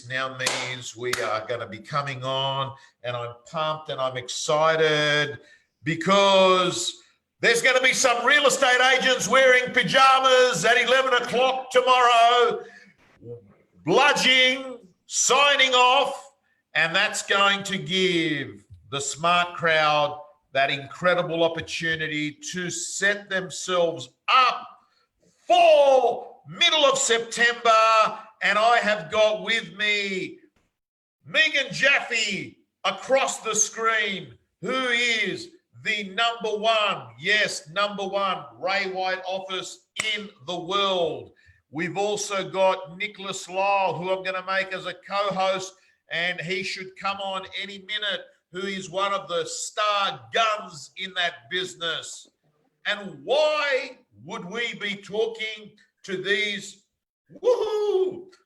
now means we are going to be coming on, and I'm pumped and I'm excited because there's going to be some real estate agents wearing pajamas at 11 o'clock tomorrow, bludging, signing off, and that's going to give the smart crowd that incredible opportunity to set themselves up for middle of September. And I have got with me Megan Jaffe across the screen, who is the number one Ray White office in the world. We've also got Nick Lyus, who I'm going to make as a co-host, and he should come on any minute, who is one of the star guns in that business. And why would we be talking to these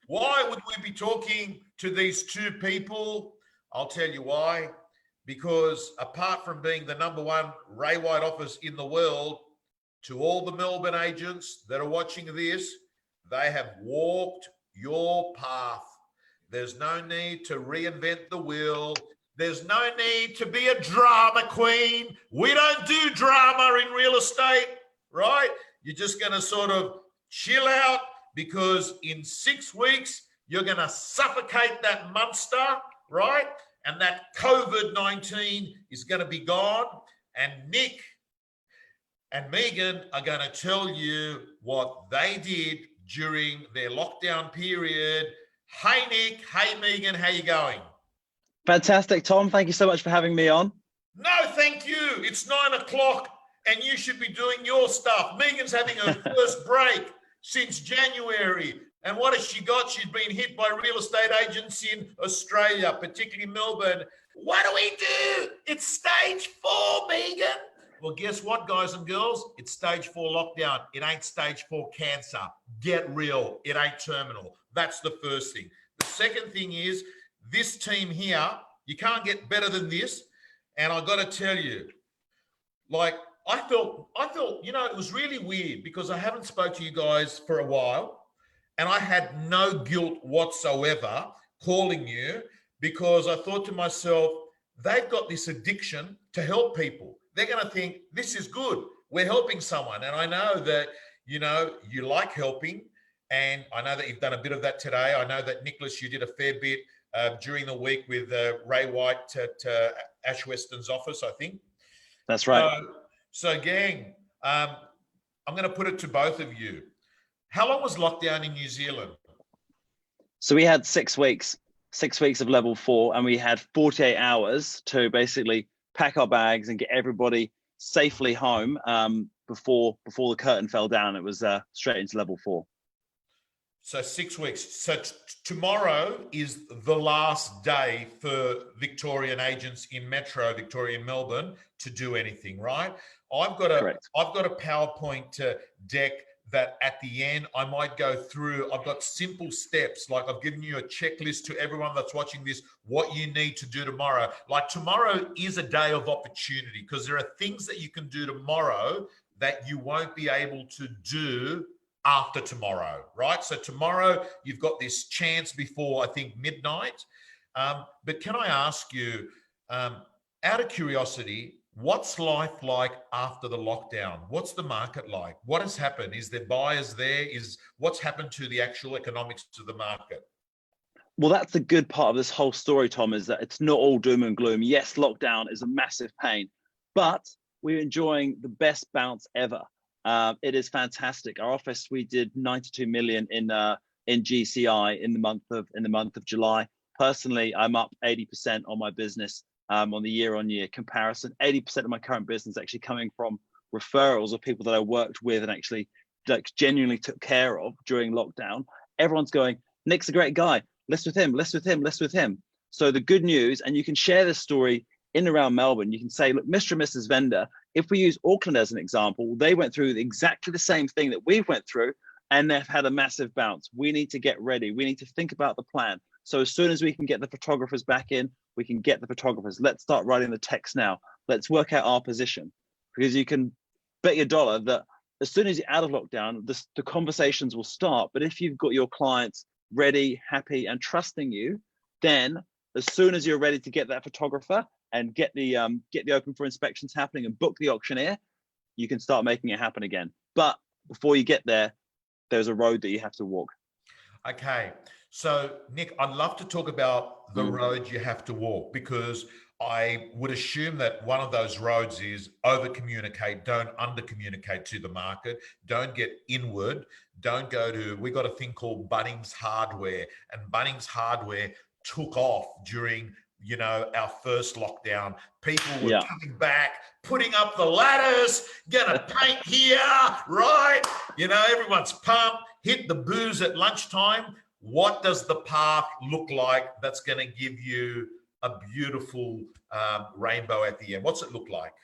Why would we be talking to these two people? I'll tell you why. Because apart from being the number one Ray White office in the world, to all the Melbourne agents that are watching this, they have walked your path. There's no need to reinvent the wheel. There's no need to be a drama queen. We don't do drama in real estate, right? You're just going to sort of chill out, because in 6 weeks, you're going to suffocate that monster, right? And that COVID-19 is going to be gone. And Nick and Megan are going to tell you what they did during their lockdown period. Hey, Nick. Hey, Megan. How you going? Fantastic, Tom. Thank you so much for having me on. No, thank you. It's 9 o'clock and you should be doing your stuff. Megan's having her first break since January. And what has she got? She's been hit by real estate agents in Australia, particularly Melbourne. What do we do? It's stage 4, Megan. Well, guess what, guys and girls? It's stage 4 lockdown. It ain't stage 4 cancer. Get real. It ain't terminal. That's the first thing. The second thing is this team here, you can't get better than this. And I got to tell you, like, I felt, you know, it was really weird because I haven't spoke to you guys for a while, and I had no guilt whatsoever calling you, because I thought to myself, they've got this addiction to help people. They're going to think this is good. We're helping someone. And I know that, you know, you like helping, and I know that you've done a bit of that today. I know that, Nick Lyus, you did a fair bit during the week with Ray White at Ash Weston's office, I think. That's right. So gang, I'm going to put it to both of you. How long was lockdown in New Zealand? So we had 6 weeks, 6 weeks of level 4, and we had 48 hours to basically pack our bags and get everybody safely home before the curtain fell down. It was straight into level 4. So 6 weeks. So tomorrow is the last day for Victorian agents in Metro Victoria and Melbourne to do anything, right? I've got a PowerPoint deck that at the end I might go through. I've got simple steps, like I've given you a checklist to everyone that's watching this, what you need to do tomorrow. Like tomorrow is a day of opportunity, because there are things that you can do tomorrow that you won't be able to do after tomorrow, right? So tomorrow you've got this chance before, I think, midnight. But can I ask you, out of curiosity, what's life like after the lockdown? What's the market like? What has happened? Is there buyers there? What's happened to the actual economics of the market? Well, that's the good part of this whole story, Tom, is that it's not all doom and gloom. Yes, lockdown is a massive pain, but we're enjoying the best bounce ever. It is fantastic. Our office, we did 92 million in GCI in the month of July. Personally, I'm up 80% on my business on the year-on-year comparison. 80% of my current business actually coming from referrals of people that I worked with and actually like genuinely took care of during lockdown. Everyone's going, Nick's a great guy. List with him, list with him, list with him. So the good news, and you can share this story in and around Melbourne, you can say, look, Mr. and Mrs. Vendor, if we use Auckland as an example, they went through exactly the same thing that we've went through, and they've had a massive bounce. We need to get ready. We need to think about the plan. So as soon as we can get the photographers back in, we can get the photographers. Let's start writing the text now. Let's work out our position, because you can bet your dollar that as soon as you're out of lockdown, the conversations will start. But if you've got your clients ready, happy, and trusting you, then as soon as you're ready to get that photographer and get the open for inspections happening and book the auctioneer, you can start making it happen again. But before you get there, there's a road that you have to walk. Okay. So, Nick, I'd love to talk about the road you have to walk, because I would assume that one of those roads is over communicate, don't under communicate to the market, don't get inward, don't go to, we got a thing called Bunnings Hardware, and Bunnings Hardware took off during, you know, our first lockdown. People were coming back, putting up the ladders, gonna paint here, right? You know, everyone's pumped, hit the booze at lunchtime. What does the park look like that's going to give you a beautiful rainbow at the end? What's it look like?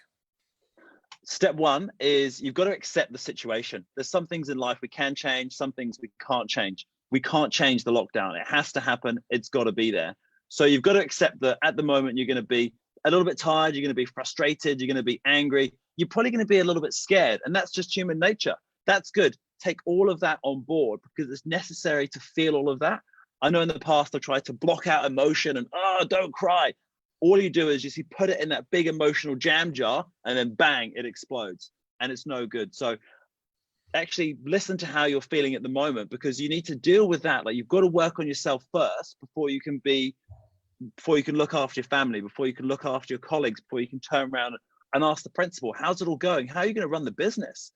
Step one is you've got to accept the situation. There's some things in life we can change, some things we can't change. We can't change the lockdown. It has to happen. It's got to be there. So you've got to accept that at the moment you're going to be a little bit tired, you're going to be frustrated, you're going to be angry, you're probably going to be a little bit scared, and that's just human nature. That's good. Take all of that on board because it's necessary to feel all of that. I know in the past I've tried to block out emotion and, oh, don't cry. All you do is you put it in that big emotional jam jar and then bang, it explodes and it's no good. So actually listen to how you're feeling at the moment, because you need to deal with that. Like, you've got to work on yourself first before you can look after your family, before you can look after your colleagues, before you can turn around and ask the principal, how's it all going? How are you going to run the business?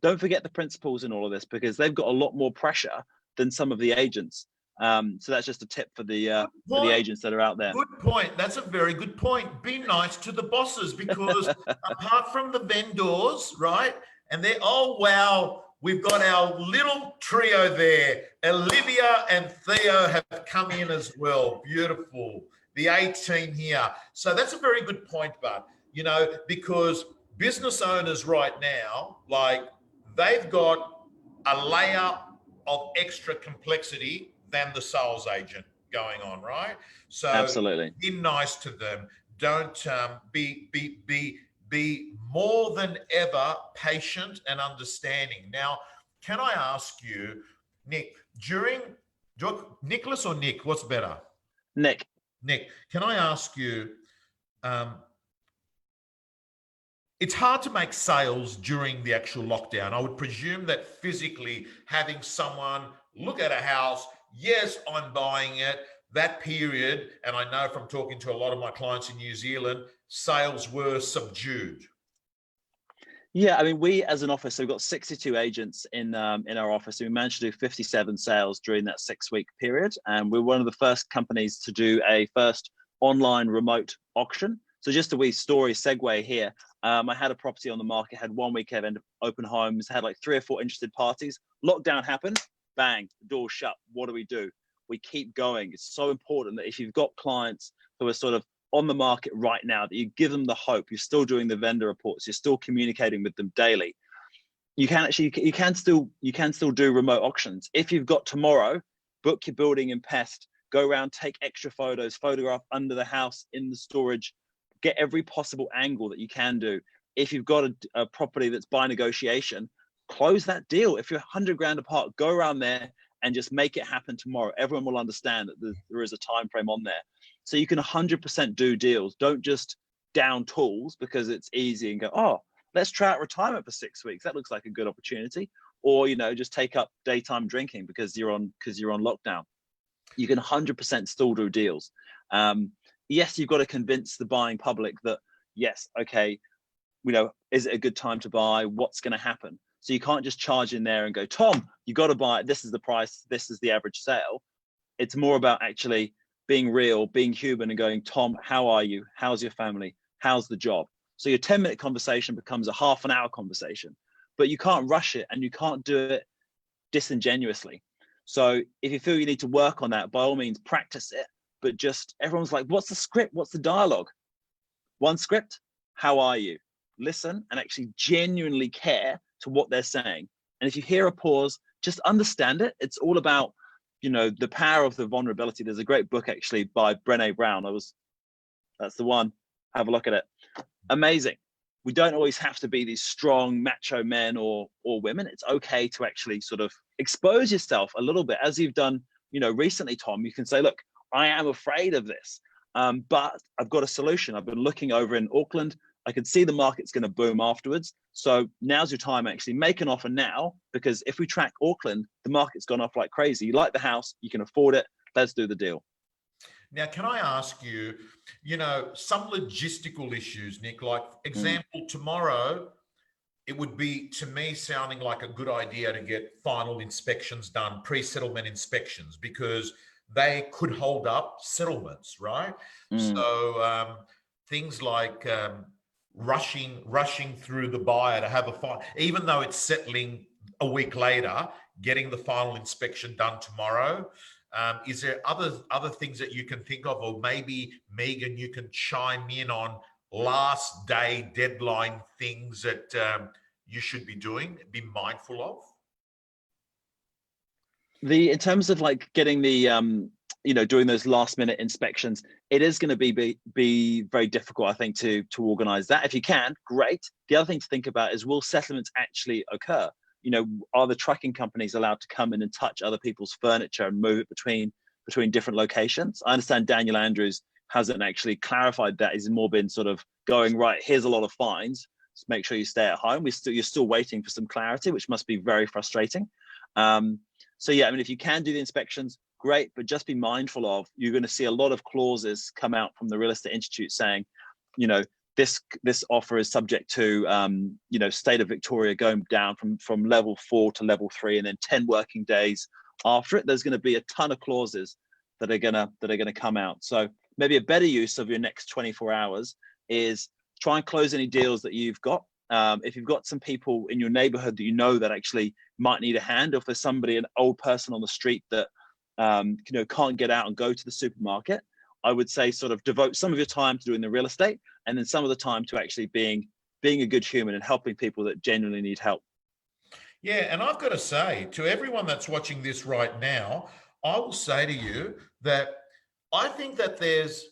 Don't forget the principals in all of this, because they've got a lot more pressure than some of the agents. So that's just a tip for the agents that are out there. Good point. That's a very good point. Be nice to the bosses, because apart from the vendors, right? And they're, oh, wow, we've got our little trio there. Olivia and Theo have come in as well. Beautiful. The A team here. So that's a very good point, Bud. You know, because business owners right now, like, they've got a layer of extra complexity than the sales agent going on, right? So absolutely, be nice to them. Don't be more than ever patient and understanding. Now, can I ask you, Nick, Nicholas or Nick, what's better? Nick, can I ask you, it's hard to make sales during the actual lockdown. I would presume that physically having someone look at a house, yes, I'm buying it, that period, and I know from talking to a lot of my clients in New Zealand, sales were subdued. Yeah, I mean, we as an office, so we've got 62 agents in our office, and we managed to do 57 sales during that 6-week period. And we're one of the first companies to do a first online remote auction. So just a wee story segue here. I had a property on the market, had 1 week event, open homes, had like 3 or 4 interested parties. Lockdown happened, bang, the door shut. What do? We keep going. It's so important that if you've got clients who are sort of on the market right now, that you give them the hope. You're still doing the vendor reports. You're still communicating with them daily. You can still do remote auctions. If you've got tomorrow, book your building and pest, go around, take extra photos, photograph under the house, in the storage, get every possible angle that you can do. If you've got a property that's by negotiation, close that deal. If you're 100 grand apart, go around there and just make it happen tomorrow. Everyone will understand that there is a time frame on there. So you can 100% do deals. Don't just down tools because it's easy and go, oh, let's try out retirement for 6 weeks. That looks like a good opportunity. Or, you know, just take up daytime drinking because you're on lockdown. You can 100% still do deals. Yes, you've got to convince the buying public that, yes, okay, you know, is it a good time to buy? What's going to happen? So you can't just charge in there and go, Tom, you got to buy it. This is the price. This is the average sale. It's more about actually being real, being human and going, Tom, how are you? How's your family? How's the job? So your 10-minute conversation becomes a half an hour conversation, but you can't rush it and you can't do it disingenuously. So if you feel you need to work on that, by all means, practice it. But just everyone's like, what's the script? What's the dialogue? One script, how are you? Listen and actually genuinely care to what they're saying. And if you hear a pause, just understand it. It's all about, you know, the power of the vulnerability. There's a great book actually by Brené Brown. That's the one. Have a look at it. Amazing. We don't always have to be these strong macho men or women. It's okay to actually sort of expose yourself a little bit, as you've done recently, Tom, you can say, look, I am afraid of this, but I've got a solution. I've been looking over in Auckland. I can see the market's going to boom afterwards. So now's your time, actually. Make an offer now, because if we track Auckland, the market's gone up like crazy. You like the house, you can afford it. Let's do the deal. Now, can I ask you, some logistical issues, Nick, like example, tomorrow, it would be, to me, sounding like a good idea to get final inspections done, pre-settlement inspections, because they could hold up settlements, right? So things like rushing through the buyer to have a final, even though it's settling a week later, getting the final inspection done tomorrow. Is there other things that you can think of, or maybe Megan, you can chime in on last day deadline things that you should be doing, be mindful of? In terms of like getting the doing those last minute inspections, it is going to be very difficult, I think, to organize that. If you can, great. The other thing to think about is, will settlements actually occur? Are the trucking companies allowed to come in and touch other people's furniture and move it between different locations? I understand Daniel Andrews hasn't actually clarified that. He's more been sort of going, right, here's a lot of fines, just make sure you stay at home. You're still waiting for some clarity, which must be very frustrating. So yeah, I mean, if you can do the inspections, great, but just be mindful of, you're going to see a lot of clauses come out from the Real Estate Institute saying, this offer is subject to, state of Victoria going down from level 4 to level 3, and then 10 working days after it. There's going to be a ton of clauses that are going to come out. So maybe a better use of your next 24 hours is try and close any deals that you've got. If you've got some people in your neighborhood that that actually might need a hand, or if there's somebody, an old person on the street that can't get out and go to the supermarket, I would say sort of devote some of your time to doing the real estate, and then some of the time to actually being a good human and helping people that genuinely need help. Yeah, and I've got to say to everyone that's watching this right now, I will say to you that I think that there's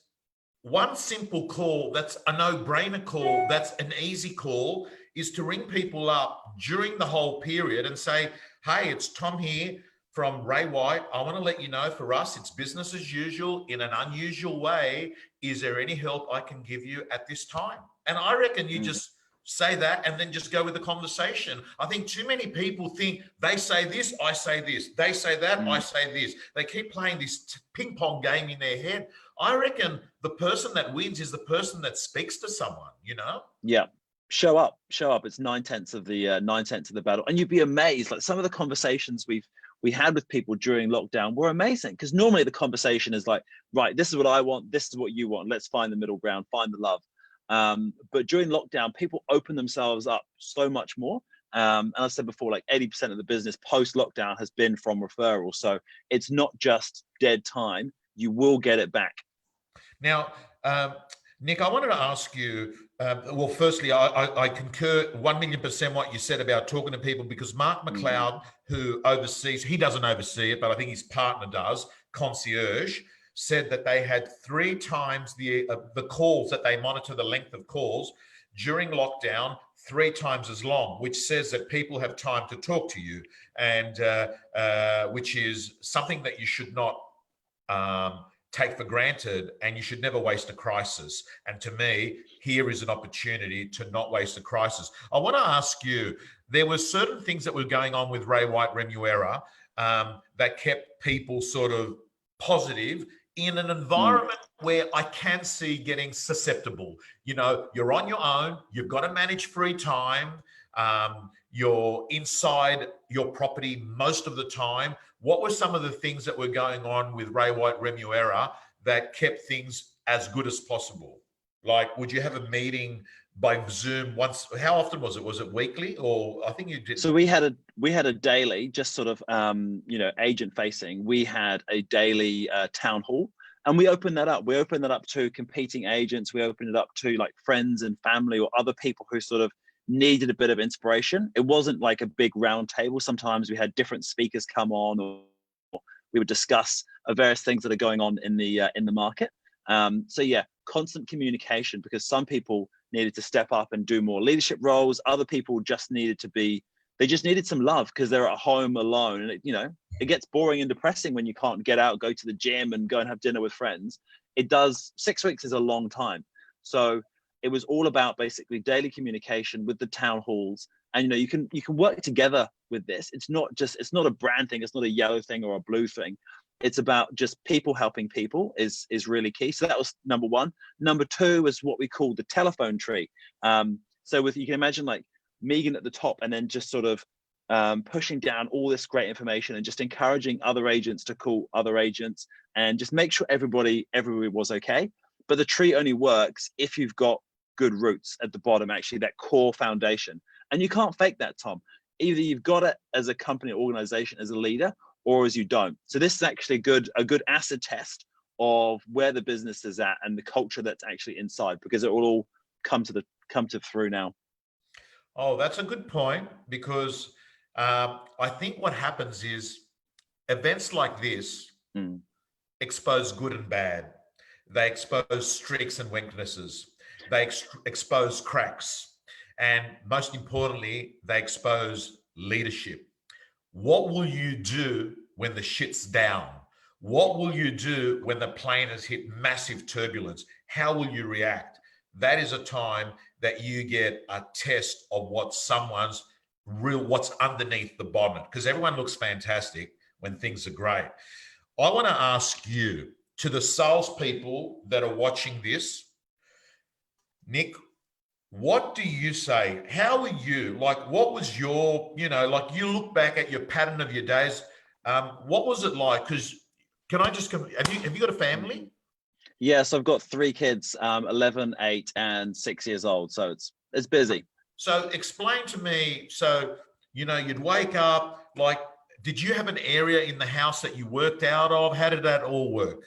one simple call that's a no-brainer call, that's an easy call, is to ring people up during the whole period and say, hey, it's Tom here from Ray White. I want to let you know, for us, it's business as usual in an unusual way. Is there any help I can give you at this time? And I reckon you just say that and then just go with the conversation. I think too many people think they say this, I say this. They say that, I say this. They keep playing this ping pong game in their head. I reckon the person that wins is the person that speaks to someone, Yeah. Show up. It's 9/10 of the battle. And you'd be amazed. Like, some of the conversations we had with people during lockdown were amazing, because normally the conversation is like, right, this is what I want, this is what you want, let's find the middle ground, find the love. But during lockdown, people open themselves up so much more. And I said before, like 80% of the business post lockdown has been from referrals. So it's not just dead time. You will get it back. Now, Nick, I wanted to ask you, well, firstly, I concur 1,000,000% what you said about talking to people, because Mark McLeod, who oversees, he doesn't oversee it, but I think his partner does, Concierge, said that they had 3 times the calls that they monitor, the length of calls during lockdown, 3 times as long, which says that people have time to talk to you, and which is something that you should not take for granted, and you should never waste a crisis. And to me, here is an opportunity to not waste a crisis. I want to ask you, there were certain things that were going on with Ray White Remuera that kept people sort of positive in an environment where I can see getting susceptible. You're on your own, you've got to manage free time, you're inside your property most of the time. What were some of the things that were going on with Ray White Remuera that kept things as good as possible? Like, would you have a meeting by Zoom once? How often was it? Was it weekly, or I think you did? So we had a daily, just sort of agent facing. We had a daily town hall, and we opened that up. We opened that up to competing agents. We opened it up to like friends and family or other people who sort of needed a bit of inspiration. It wasn't like a big round table. Sometimes we had different speakers come on, or we would discuss various things that are going on in the market. So yeah, constant communication, because some people needed to step up and do more leadership roles. Other people just needed to be they just needed some love because they're at home alone, and it gets boring and depressing when you can't get out, go to the gym and go and have dinner with friends. 6 weeks is a long time. So it was all about basically daily communication with the town halls. And you can work together with this. It's not a brand thing, it's not a yellow thing or a blue thing. It's about just people helping people is really key. So that was number one. Number two is what we call the telephone tree. So you can imagine like Megan at the top, and then just sort of pushing down all this great information and just encouraging other agents to call other agents and just make sure everybody was okay. But the tree only works if you've got good roots at the bottom, actually, that core foundation. And you can't fake that, Tom. Either you've got it as a company or organization, as a leader, or as you don't. So this is actually a good acid test of where the business is at and the culture that's actually inside, because it will all come to through now. Oh, that's a good point, because I think what happens is events like this expose good and bad. They expose strengths and weaknesses. They expose cracks. And most importantly, they expose leadership. What will you do when the shit's down? What will you do when the plane has hit massive turbulence? How will you react? That is a time that you get a test of what's underneath the bonnet, because everyone looks fantastic when things are great. I want to ask you, to the salespeople that are watching this, Nick, what do you say? How are you? Like, what was your, like, you look back at your pattern of your days. What was it like? Because have you got a family? Yes, I've got 3 kids, 11, 8, and 6 years old. So it's busy. So explain to me, so, you'd wake up, like, did you have an area in the house that you worked out of? How did that all work?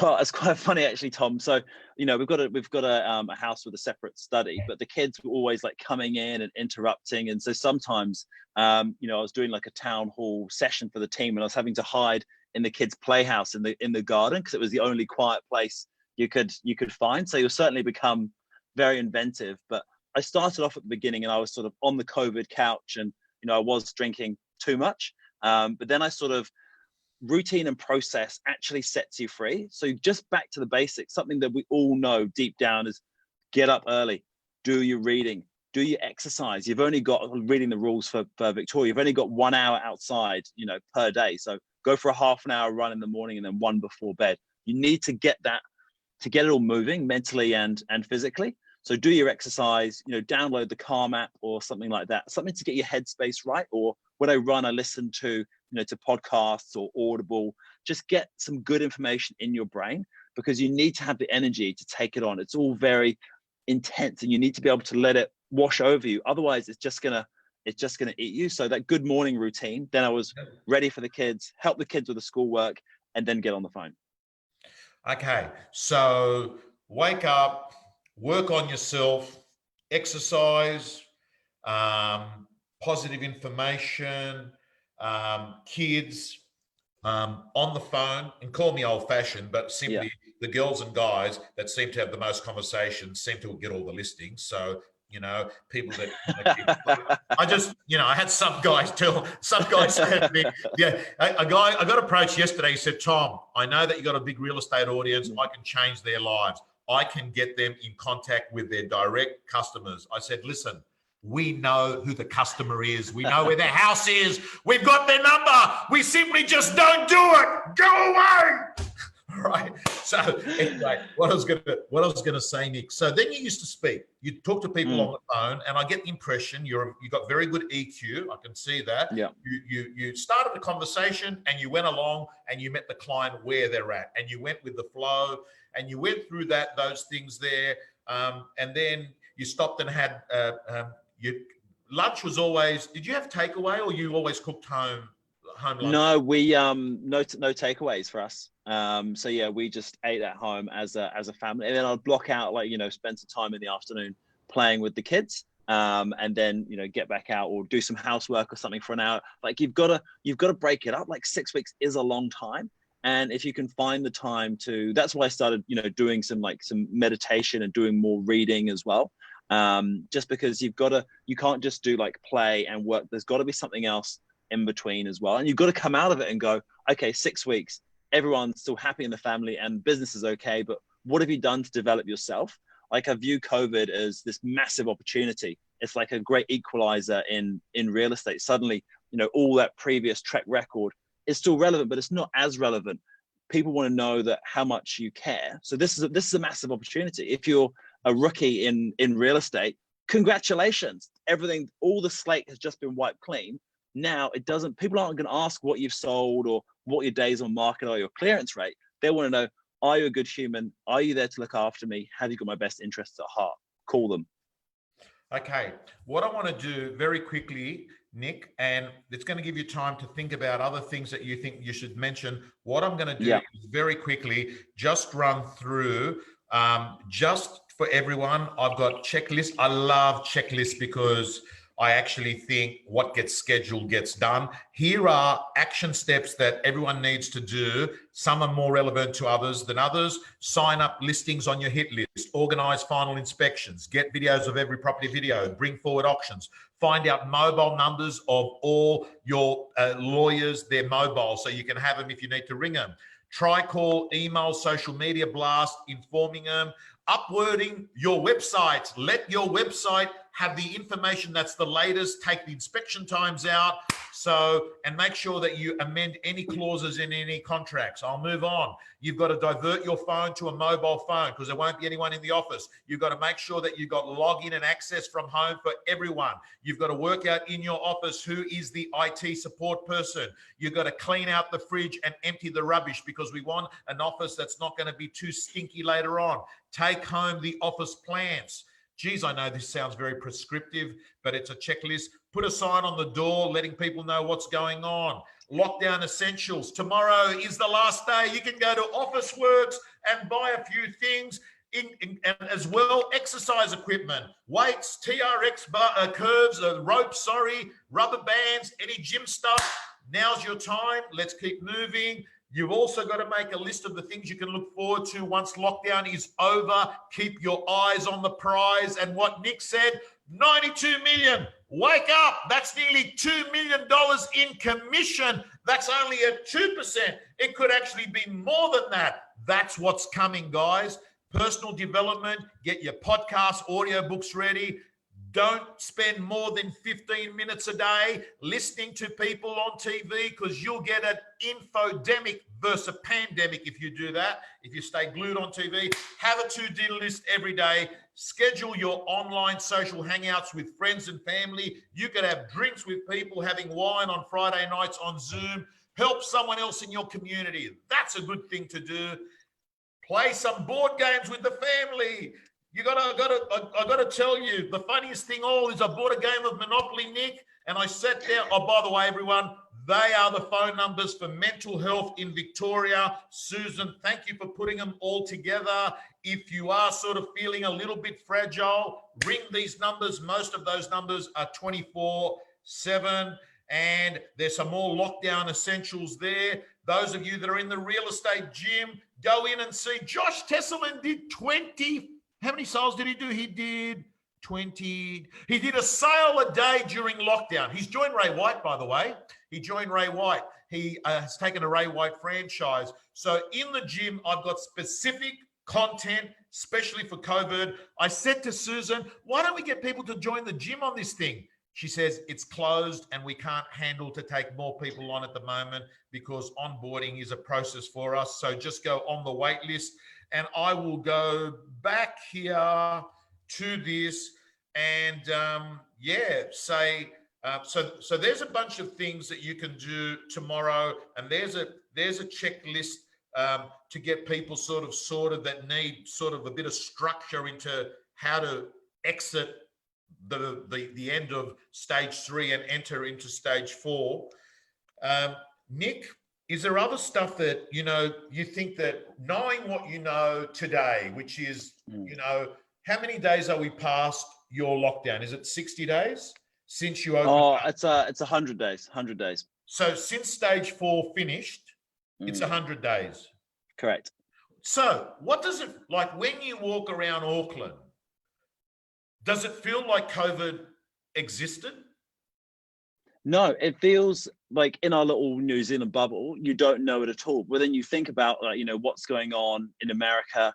Well, it's quite funny actually, Tom. So, we've got a house with a separate study, but the kids were always like coming in and interrupting. And so sometimes, I was doing like a town hall session for the team, and I was having to hide in the kids' playhouse in the garden, because it was the only quiet place you could find. So you'll certainly become very inventive. But I started off at the beginning, and I was sort of on the COVID couch, and I was drinking too much. But then I sort of routine and process actually sets you free. So just back to the basics, something that we all know deep down is get up early, do your reading, do your exercise. You've only got, reading the rules for Victoria, you've only got 1 hour outside, per day. So go for a half an hour run in the morning and then one before bed. You need to get it all moving mentally and physically. So do your exercise, download the Calm app or something like that, something to get your headspace right. Or when I run, I listen to podcasts or Audible. Just get some good information in your brain, because you need to have the energy to take it on. It's all very intense, and you need to be able to let it wash over you. Otherwise, it's just gonna eat you. So that good morning routine. Then I was ready for the kids, help the kids with the schoolwork, and then get on the phone. Okay, so wake up, work on yourself, exercise, positive information, kids, on the phone, and call me old-fashioned, but simply the girls and guys that seem to have the most conversations seem to get all the listings. So, people that I had some guys said to me, I got approached yesterday. He said, Tom, I know that you got a big real estate audience. I can change their lives. I can get them in contact with their direct customers. I said, listen, we know who the customer is. We know where their house is. We've got their number. We simply just don't do it. Go away. All right. So anyway, what I was gonna say, Nick. So then you used to speak. You talk to people on the phone, and I get the impression you got very good EQ. I can see that. Yeah. You started a conversation, and you went along, and you met the client where they're at, and you went with the flow, and you went through those things there, and then you stopped and had lunch was always. Did you have takeaway, or you always cooked home lunch? No, we no takeaways for us. So yeah, we just ate at home as a family, and then I'd block out, spend some time in the afternoon playing with the kids, and then get back out or do some housework or something for an hour. Like you've got to break it up. Like 6 weeks is a long time, and if you can find the time to, that's why I started doing some meditation and doing more reading as well. just because you can't just do like play and work. There's got to be something else in between as well. And you've got to come out of it and go, okay, 6 weeks, everyone's still happy in the family and business is okay, but what have you done to develop yourself? Like, I view COVID as this massive opportunity. It's like a great equalizer in real estate. Suddenly, all that previous track record is still relevant, but it's not as relevant. People want to know that how much you care. So this is a massive opportunity. If you're a rookie in real estate, congratulations. Everything, all the slate has just been wiped clean. Now people aren't going to ask what you've sold or what your days on market or your clearance rate. They want to know, are you a good human? Are you there to look after me? Have you got my best interests at heart? Call them. Okay. What I want to do very quickly, Nick, and it's going to give you time to think about other things that you think you should mention. What I'm going to do is very quickly just run through, just for everyone, I've got checklists. I love checklists because I actually think what gets scheduled gets done. Here are action steps that everyone needs to do. Some are more relevant to others than others. Sign up listings on your hit list, organize final inspections, get videos of every property video, bring forward auctions, find out mobile numbers of all your lawyers, their mobile, so you can have them if you need to ring them. Try, call, email, social media blast, informing them, upwording your website. Let your website have the information that's the latest, take the inspection times out, and make sure that you amend any clauses in any contracts. I'll move on. You've got to divert your phone to a mobile phone because there won't be anyone in the office. You've got to make sure that you've got login and access from home for everyone. You've got to work out in your office who is the IT support person. You've got to clean out the fridge and empty the rubbish because we want an office that's not going to be too stinky later on. Take home the office plants. Geez, I know this sounds very prescriptive, but it's a checklist. Put a sign on the door letting people know what's going on. Lockdown essentials. Tomorrow is the last day. You can go to Officeworks and buy a few things, and as well, exercise equipment, weights, TRX curves, ropes, rubber bands, any gym stuff. Now's your time. Let's keep moving. You've also got to make a list of the things you can look forward to once lockdown is over. Keep your eyes on the prize. And what Nick said, 92 million. Wake up. That's nearly $2 million in commission. That's only at 2%. It could actually be more than that. That's what's coming, guys. Personal development. Get your podcast, audiobooks ready. Don't spend more than 15 minutes a day listening to people on TV because you'll get an infodemic versus a pandemic if you do that. If you stay glued on TV, have a to-do list every day. Schedule your online social hangouts with friends and family. You could have drinks with people, having wine on Friday nights on Zoom. Help someone else in your community. That's a good thing to do. Play some board games with the family. I gotta tell you, the funniest thing all is I bought a game of Monopoly, Nick, and I sat there. Oh, by the way, everyone, they are the phone numbers for mental health in Victoria. Susan, thank you for putting them all together. If you are sort of feeling a little bit fragile, ring these numbers. Most of those numbers are 24/7, and there's some more lockdown essentials there. Those of you that are in the real estate gym, go in and see. Josh Tesselman did 20. How many sales did he do? He did 20. He did a sale a day during lockdown. He's joined Ray White, by the way. He joined Ray White. He has taken a Ray White franchise. So in the gym, I've got specific content, especially for COVID. I said to Susan, why don't we get people to join the gym on this thing? She says it's closed and we can't handle to take more people on at the moment because onboarding is a process for us. So just go on the wait list. And I will go back here to this and so there's a bunch of things that you can do tomorrow, and there's a checklist to get people sort of sorted that need sort of a bit of structure into how to exit the end of stage 3 and enter into stage 4. Nick, is there other stuff that, you think that knowing what you know today, which is, how many days are we past your lockdown? Is it 60 days since you opened up? It's 100 days, 100 days. So since stage 4 finished, it's 100 days. Correct. So what does it, like when you walk around Auckland, Does it feel like COVID existed? No, it feels like in our little New Zealand bubble, you don't know it at all. But then you think about, like, what's going on in America,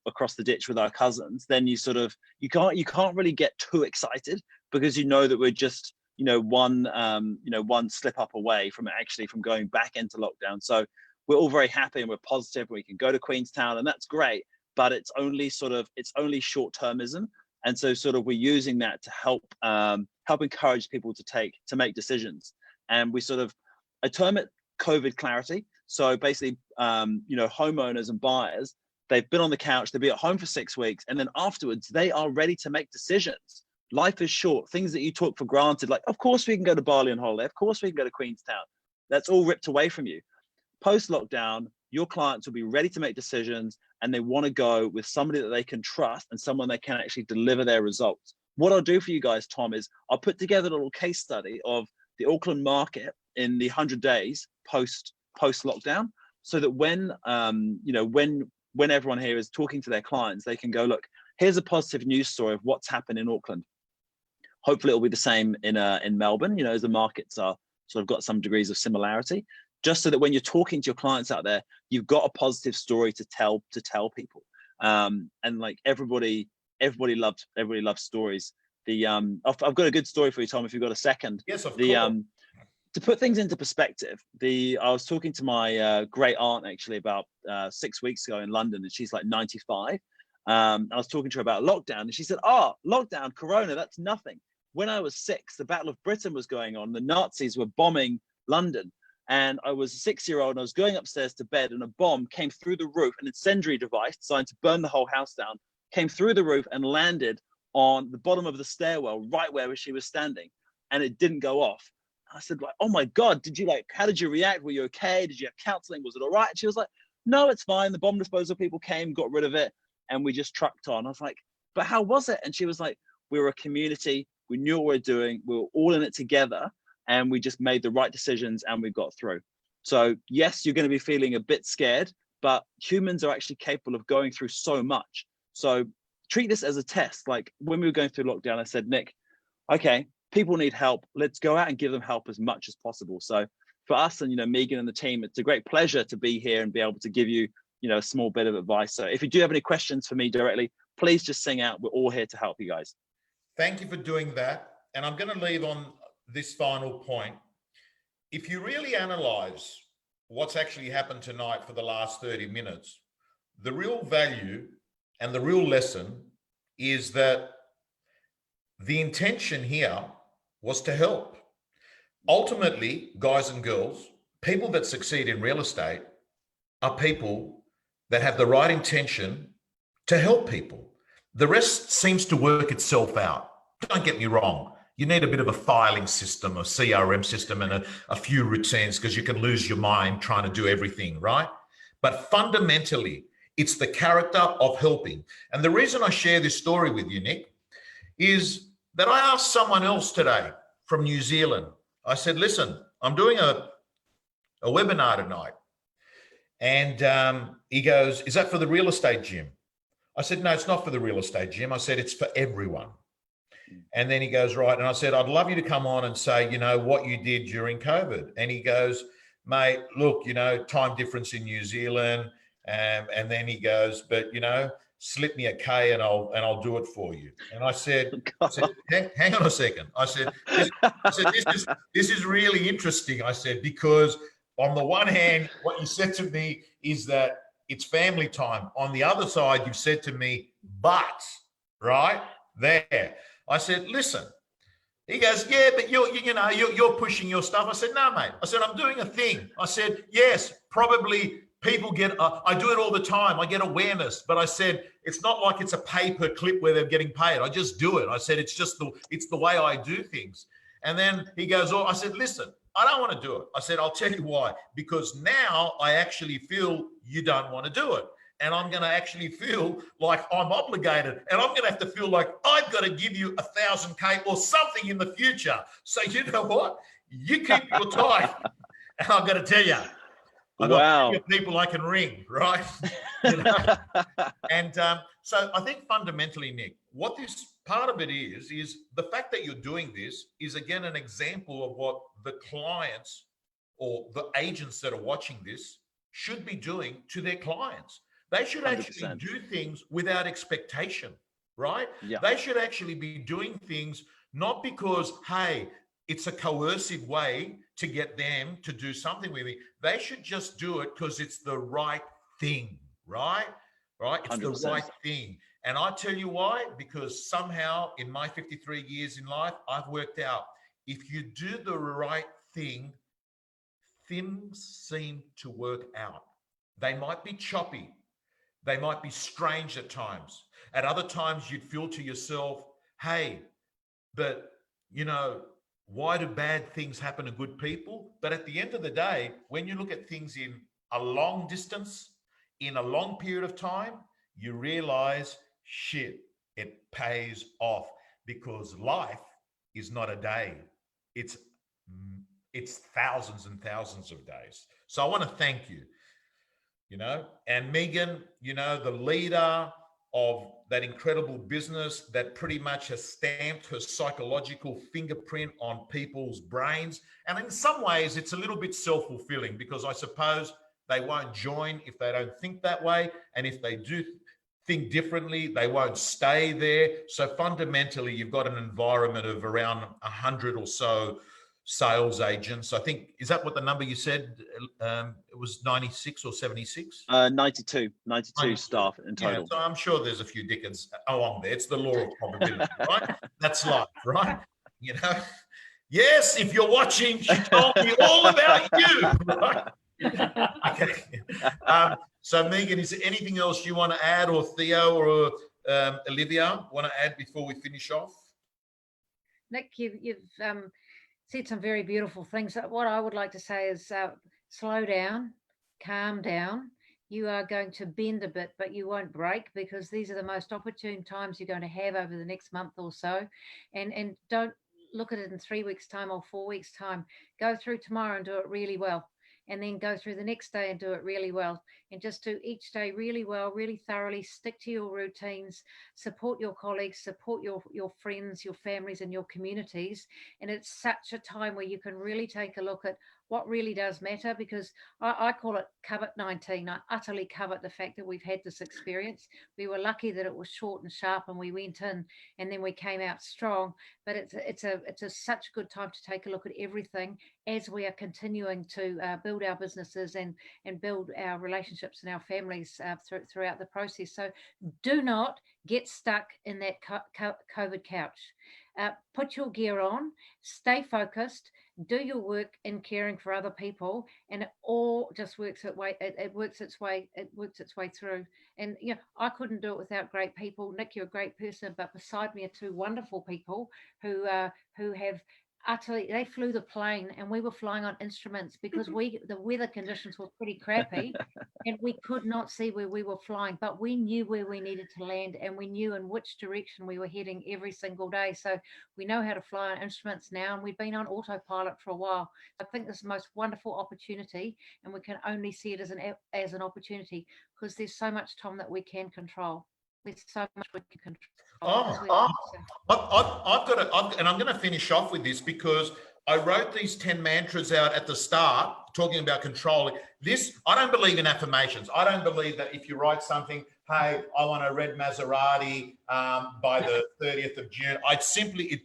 across the ditch with our cousins, then you sort of, you can't really get too excited, because you know that we're just, one slip up away from going back into lockdown. So we're all very happy and we're positive. We can go to Queenstown and that's great, but it's only short termism. And so sort of we're using that to help encourage people to make decisions. And I term it COVID clarity. So basically, homeowners and buyers, they've been on the couch, they'll be at home for 6 weeks, and then afterwards they are ready to make decisions. Life is short. Things that you took for granted, like, of course we can go to Bali on holiday, of course we can go to Queenstown, that's all ripped away from you. Post-lockdown, your clients will be ready to make decisions, and they want to go with somebody that they can trust and someone that can actually deliver their results. What I'll do for you guys, Tom, is I'll put together a little case study of the Auckland market in the 100 days post-lockdown, so that when everyone here is talking to their clients, they can go, look, here's a positive news story of what's happened in Auckland. Hopefully it'll be the same in Melbourne, as the markets are sort of got some degrees of similarity, just so that when you're talking to your clients out there, you've got a positive story to tell people. And like everybody loves stories. I've got a good story for you, Tom, if you've got a second. Yes, of course. To put things into perspective, I was talking to my great aunt actually about 6 weeks ago in London, and she's like 95. I was talking to her about lockdown, and she said, lockdown, Corona, that's nothing. When I was 6, the Battle of Britain was going on. The Nazis were bombing London. And I was a 6-year-old, and I was going upstairs to bed, and a bomb came through the roof, an incendiary device designed to burn the whole house down, came through the roof and landed on the bottom of the stairwell, right where she was standing. And it didn't go off. I said, like, oh my God, how did you react? Were you okay? Did you have counseling? Was it all right? And she was like, no, it's fine. The bomb disposal people came, got rid of it, and we just trucked on. I was like, but how was it? And she was like, we were a community. We knew what we were doing. We were all in it together, and we just made the right decisions, and we got through. So yes, you're going to be feeling a bit scared, but humans are actually capable of going through so much. So treat this as a test. Like when we were going through lockdown, I said, Nick, okay, people need help. Let's go out and give them help as much as possible. So for us and, Megan and the team, it's a great pleasure to be here and be able to give you, a small bit of advice. So if you do have any questions for me directly, please just sing out. We're all here to help you guys. Thank you for doing that. And I'm going to leave on this final point. If you really analyze what's actually happened tonight for the last 30 minutes, the real value and the real lesson is that the intention here was to help. Ultimately, guys and girls, people that succeed in real estate are people that have the right intention to help people. The rest seems to work itself out. Don't get me wrong. You need a bit of a filing system, a CRM system, and a few routines, because you can lose your mind trying to do everything, right? But fundamentally, it's the character of helping. And the reason I share this story with you, Nick, is that I asked someone else today from New Zealand. I said, listen, I'm doing a webinar tonight. And he goes, is that for the real estate gym? I said, no, it's not for the real estate gym. I said, it's for everyone. And then he goes, right. And I said, I'd love you to come on and say, what you did during COVID. And he goes, mate, look, time difference in New Zealand. And then he goes, but, slip me a K and I'll do it for you. And I said hang on a second. I said, this is really interesting. I said, because on the one hand, what you said to me is that it's family time. On the other side, you've said to me, but, right there. I said, listen. He goes, yeah, but you're pushing your stuff. I said, no, mate. I said, I'm doing a thing. I said, yes, probably people get, I do it all the time. I get awareness, but I said, it's not like it's a pay-per-clip where they're getting paid. I just do it. I said, it's the way I do things. And then he goes, oh, I said, listen, I don't want to do it. I said, I'll tell you why. Because now I actually feel you don't want to do it. And I'm going to actually feel like I'm obligated. And I'm going to have to feel like I've got to give you 1,000K or something in the future. So you know what? You keep your time. And I'm going to tell you, I got Wow. plenty of people I can ring, right? You know? And so I think fundamentally, Nick, what this part of it is the fact that you're doing this is, again, an example of what the clients or the agents that are watching this should be doing to their clients. They should actually 100%. do things without expectation, right? Yeah. They should actually be doing things not because, hey, it's a coercive way to get them to do something with me. They should just do it because it's the right thing, right? Right? It's 100%. the right thing. And I tell you why, because somehow in my 53 years in life, I've worked out if you do the right thing, things seem to work out. They might be choppy. They might be strange at times. At other times, you'd feel to yourself, hey, but you know, why do bad things happen to good people? But at the end of the day, when you look at things in a long distance, in a long period of time, you realize, shit, it pays off, because life is not a day. It's thousands and thousands of days. So I want to thank you, you know, and Megan, you know, the leader of that incredible business that pretty much has stamped her psychological fingerprint on people's brains. And in some ways, it's a little bit self-fulfilling, because I suppose they won't join if they don't think that way. And if they do think differently, they won't stay there. So fundamentally, you've got an environment of around 100 or so sales agents. I think, is that what the number you said? It was 96 or 76? 92 92. staff in Yeah, total. so I'm sure there's a few dickens along there. It's the law of probability, right? That's life, right? You know? Yes, if you're watching, she told me all about you, right? Okay. So Megan, is there anything else you want to add, or Theo or Olivia want to add before we finish off? Nick, you've said some very beautiful things. What I would like to say is slow down, calm down. You are going to bend a bit, but you won't break, because these are the most opportune times you're going to have over the next month or so. And don't look at it in 3 weeks' time or 4 weeks' time. Go through tomorrow and do it really well. And then go through the next day and do it really well. And just do each day really well, really thoroughly. Stick to your routines, support your colleagues, support your friends, your families, and your communities. And it's such a time where you can really take a look at what really does matter, because I call it COVID-19. I utterly covet the fact that we've had this experience. We were lucky that it was short and sharp, and we went in and then we came out strong. But it's such a good time to take a look at everything as we are continuing to build our businesses and build our relationships and our families throughout the process. So do not get stuck in that COVID couch. Put your gear on, stay focused, do your work in caring for other people, and it all just works its way. It works its way through. And you know, I couldn't do it without great people. Nick, you're a great person, but beside me are two wonderful people who have utterly, they flew the plane and we were flying on instruments, because the weather conditions were pretty crappy and we could not see where we were flying, but we knew where we needed to land, and we knew in which direction we were heading every single day. So we know how to fly on instruments now, and we've been on autopilot for a while. I think this is the most wonderful opportunity, and we can only see it as an opportunity, because there's so much, Tom, that we can control. There's so much we can control. I've got to, and I'm going to finish off with this, because I wrote these 10 mantras out at the start, talking about controlling this. I don't believe in affirmations. I don't believe that if you write something, hey, I want a red Maserati by the 30th of June,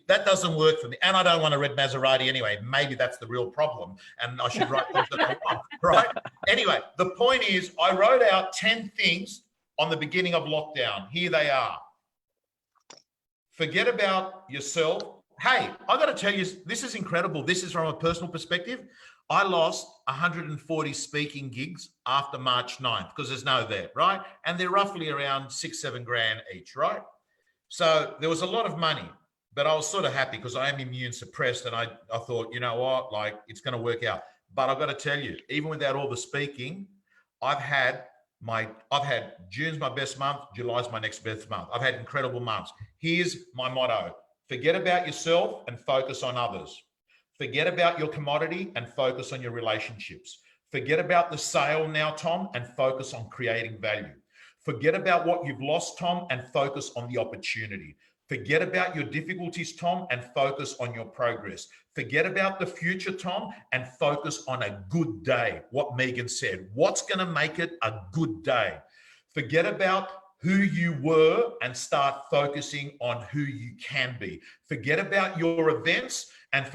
that doesn't work for me. And I don't want a red Maserati anyway. Maybe that's the real problem. And I should write things that I want, right? Anyway, the point is, I wrote out 10 things on the beginning of lockdown. Here they are. Forget about yourself. Hey, I got to tell you, this is incredible. This is from a personal perspective. I lost 140 speaking gigs after March 9th, because there's no there, right? And they're roughly around $6-7 grand each, right? So there was a lot of money, but I was sort of happy, because I am immune suppressed, and I thought, you know what, like, it's going to work out. But I've got to tell you, even without all the speaking, I've had June's my best month, July's my next best month. I've had incredible months. Here's my motto: forget about yourself and focus on others. Forget about your commodity and focus on your relationships. Forget about the sale now, Tom, and focus on creating value. Forget about what you've lost, Tom, and focus on the opportunity. Forget about your difficulties, Tom, and focus on your progress. Forget about the future, Tom, and focus on a good day. What Megan said, what's going to make it a good day? Forget about who you were and start focusing on who you can be. Forget about your events and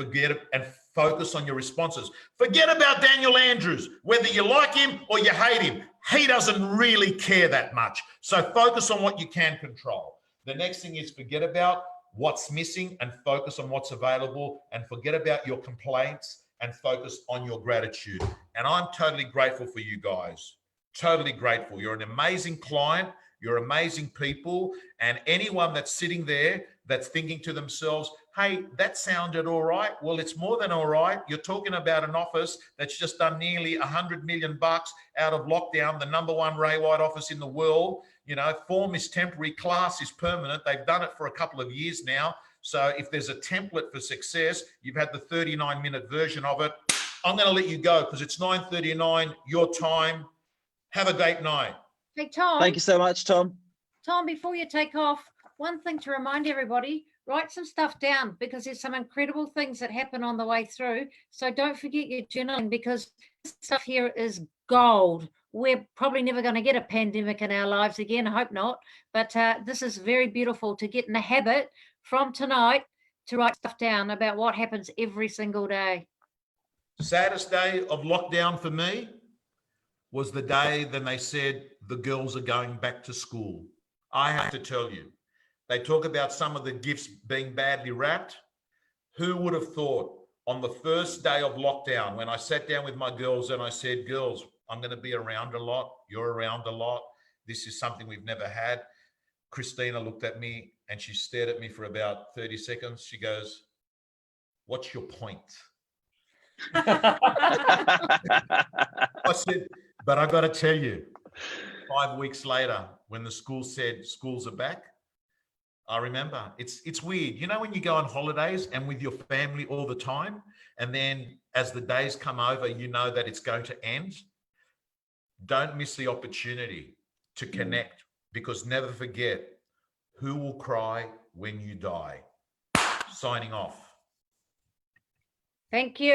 focus on your responses. Forget about Daniel Andrews. Whether you like him or you hate him, he doesn't really care that much. So focus on what you can control. The next thing is forget about what's missing and focus on what's available, and forget about your complaints and focus on your gratitude. And I'm totally grateful for you guys. Totally grateful. You're an amazing client. You're amazing people. And anyone that's sitting there that's thinking to themselves, hey, that sounded all right. Well, it's more than all right. You're talking about an office that's just done nearly $100 million out of lockdown, the #1 Ray White office in the world. You know, form is temporary, class is permanent. They've done it for a couple of years now. So if there's a template for success, you've had the 39-minute version of it. I'm going to let you go because it's 9:39, your time. Have a great night. Hey, Tom. Thank you so much, Tom. Tom, before you take off, one thing to remind everybody, write some stuff down because there's some incredible things that happen on the way through. So don't forget your journaling because this stuff here is gold. We're probably never going to get a pandemic in our lives again. I hope not. But this is very beautiful to get in the habit from tonight to write stuff down about what happens every single day. Saddest day of lockdown for me was the day then they said the girls are going back to school. I have to tell you, they talk about some of the gifts being badly wrapped. Who would have thought on the first day of lockdown when I sat down with my girls and I said, girls, I'm going to be around a lot. You're around a lot. This is something we've never had. Christina looked at me and she stared at me for about 30 seconds. She goes, what's your point? I said, but I got to tell you, 5 weeks later, when the school said schools are back, I remember it's weird. You know, when you go on holidays and with your family all the time, and then as the days come over, you know that it's going to end. Don't miss the opportunity to connect because never forget who will cry when you die. Signing off. Thank you.